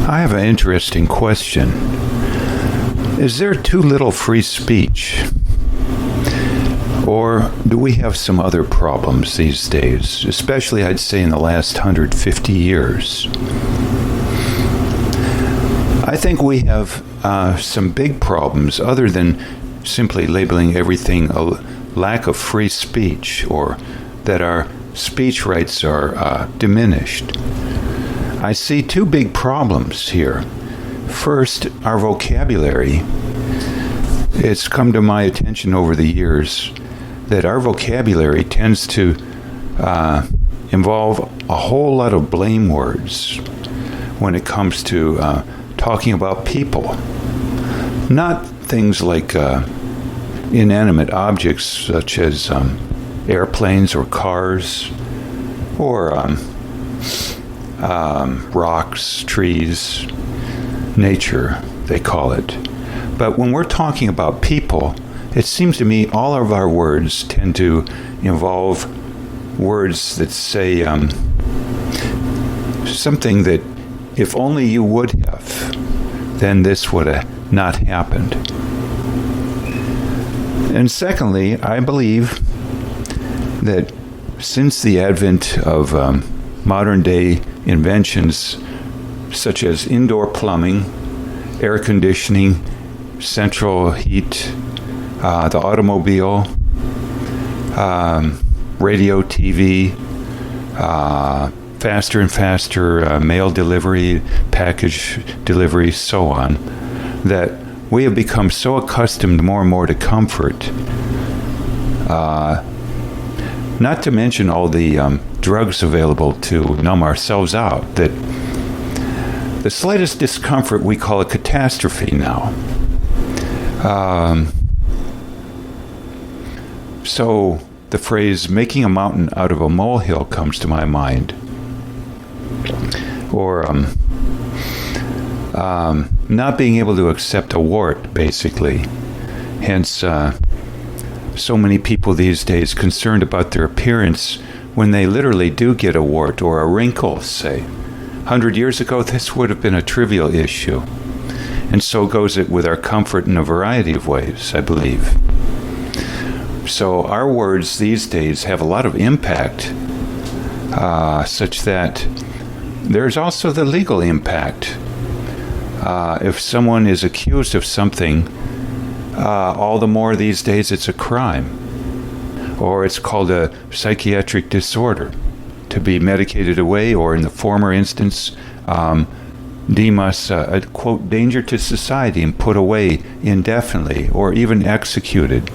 I have an interesting question. Is there too little free speech? Or do we have some other problems these days, especially I'd say in the last 150 years? I think we have some big problems other than simply labeling everything a lack of free speech or that our speech rights are diminished. I see two big problems here. First, our vocabulary. It's come to my attention over the years that our vocabulary tends to involve a whole lot of blame words when it comes to talking about people. Not things like inanimate objects such as airplanes or cars or rocks, trees, nature, they call it. But when we're talking about people, it seems to me all of our words tend to involve words that say something that if only you would have, then this would have not happened. And secondly, I believe that since the advent of modern day inventions such as indoor plumbing, air conditioning, central heat, the automobile, radio, TV, faster and faster mail delivery, package delivery, so on, that we have become so accustomed more and more to comfort. Not to mention all the drugs available to numb ourselves out, that the slightest discomfort we call a catastrophe now. So the phrase making a mountain out of a molehill comes to my mind. Or not being able to accept a wart, basically. Hence, so many people these days concerned about their appearance when they literally do get a wart or a wrinkle, say. 100 years ago, this would have been a trivial issue. And so goes it with our comfort in a variety of ways, I believe. So our words these days have a lot of impact, such that there's also the legal impact. If someone is accused of something, all the more these days it's a crime, or it's called a psychiatric disorder, to be medicated away, or in the former instance, deem us a, quote, danger to society and put away indefinitely, or even executed.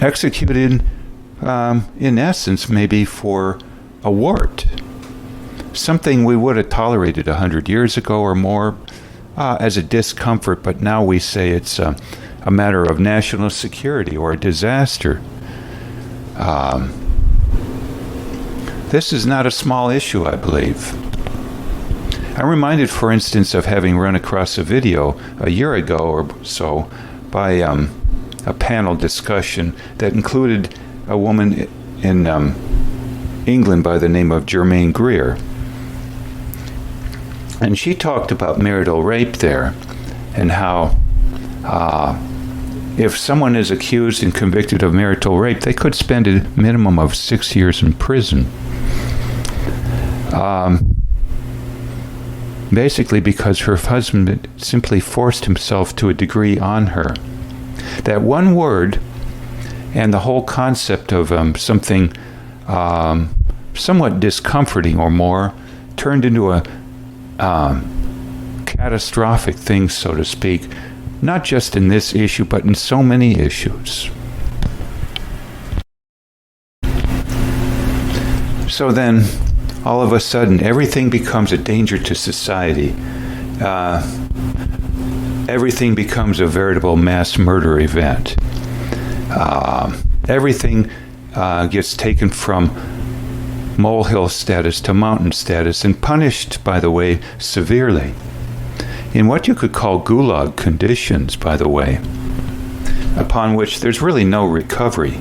Executed, in essence, maybe for a wart. Something we would have tolerated 100 years ago or more as a discomfort, but now we say it's a matter of national security or a disaster. This is not a small issue, I believe. I'm reminded, for instance, of having run across a video a year ago or so by a panel discussion that included a woman in England by the name of Germaine Greer. And she talked about marital rape there and how if someone is accused and convicted of marital rape, they could spend a minimum of 6 years in prison. Basically because her husband simply forced himself to a degree on her. That one word and the whole concept of something somewhat discomforting or more turned into a catastrophic thing, so to speak, not just in this issue, but in so many issues. So then, all of a sudden, everything becomes a danger to society. Everything becomes a veritable mass murder event. Everything gets taken from molehill status to mountain status and punished, by the way, severely. In what you could call gulag conditions, by the way, upon which there's really no recovery,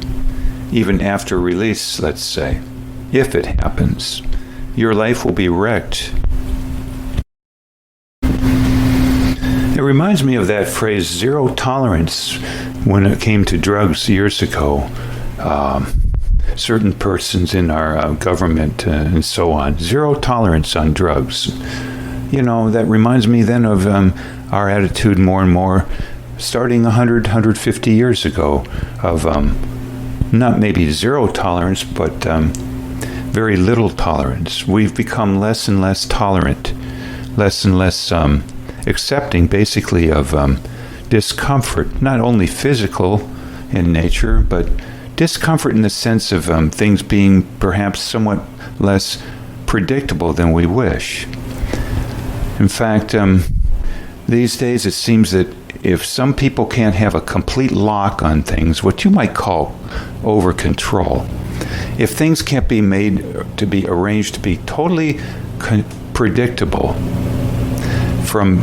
even after release, let's say. If it happens, your life will be wrecked It reminds me of that phrase, zero tolerance, when it came to drugs years ago. Certain persons in our government and so on, zero tolerance on drugs. That reminds me then of our attitude more and more, starting 100, 150 years ago, of not maybe zero tolerance, but very little tolerance. We've become less and less tolerant, less and less accepting, basically, of discomfort, not only physical in nature, but discomfort in the sense of things being perhaps somewhat less predictable than we wish. In fact, these days it seems that if some people can't have a complete lock on things, what you might call over control, if things can't be made to be arranged to be totally predictable from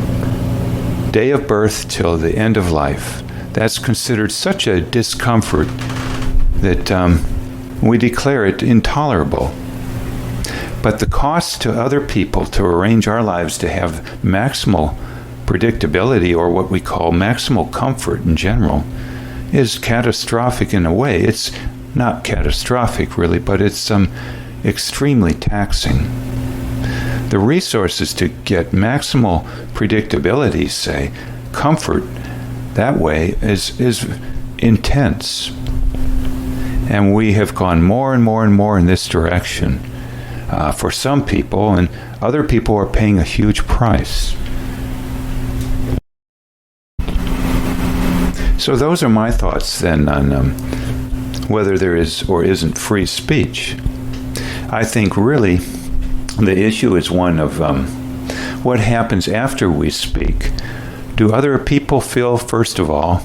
day of birth till the end of life, that's considered such a discomfort that we declare it intolerable. But the cost to other people to arrange our lives to have maximal predictability, or what we call maximal comfort in general, is catastrophic in a way. It's not catastrophic, really, but it's extremely taxing. The resources to get maximal predictability, say, comfort, that way is intense. And we have gone more and more and more in this direction for some people, and other people are paying a huge price. So those are my thoughts then on whether there is or isn't free speech. I think really the issue is one of what happens after we speak. Do other people feel, first of all,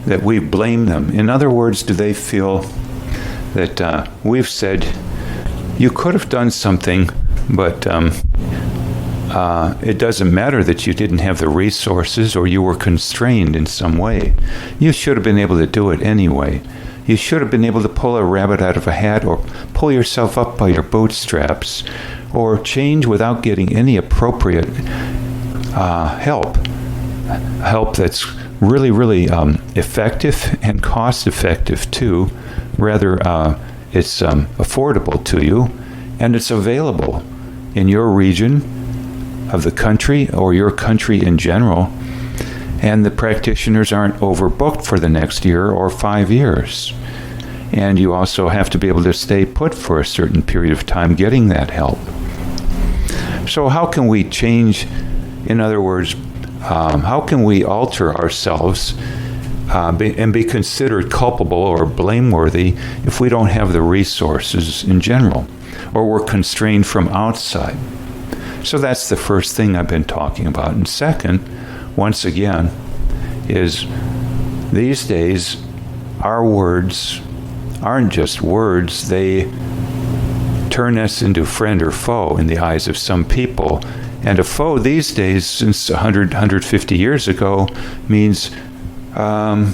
that we blame them? In other words, do they feel that we've said, you could have done something, but it doesn't matter that you didn't have the resources or you were constrained in some way. You should have been able to do it anyway. You should have been able to pull a rabbit out of a hat, or pull yourself up by your bootstraps, or change without getting any appropriate help that's really, really effective and cost-effective too. Rather, it's affordable to you, and it's available in your region of the country or your country in general, and the practitioners aren't overbooked for the next year or 5 years. And you also have to be able to stay put for a certain period of time getting that help. So how can we change, in other words, how can we alter ourselves and be considered culpable or blameworthy if we don't have the resources in general, or we're constrained from outside? So that's the first thing I've been talking about. And second, once again, is these days our words aren't just words. They turn us into friend or foe in the eyes of some people. And a foe these days, since 100, 150 years ago, means a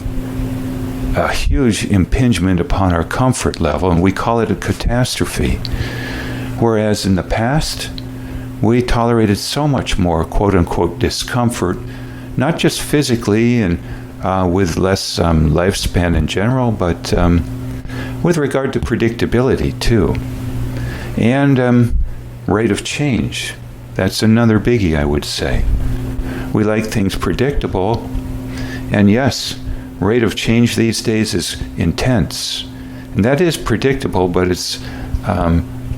huge impingement upon our comfort level, and we call it a catastrophe. Whereas in the past, we tolerated so much more quote-unquote discomfort, not just physically and with less lifespan in general, but with regard to predictability too. And rate of change. That's another biggie, I would say. We like things predictable, and yes, rate of change these days is intense. And that is predictable, but it's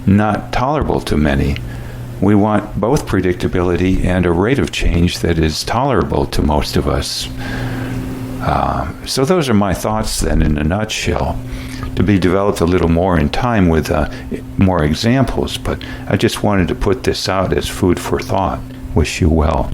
not tolerable to many. We want both predictability and a rate of change that is tolerable to most of us. So those are my thoughts then in a nutshell, to be developed a little more in time with more examples, but I just wanted to put this out as food for thought. Wish you well.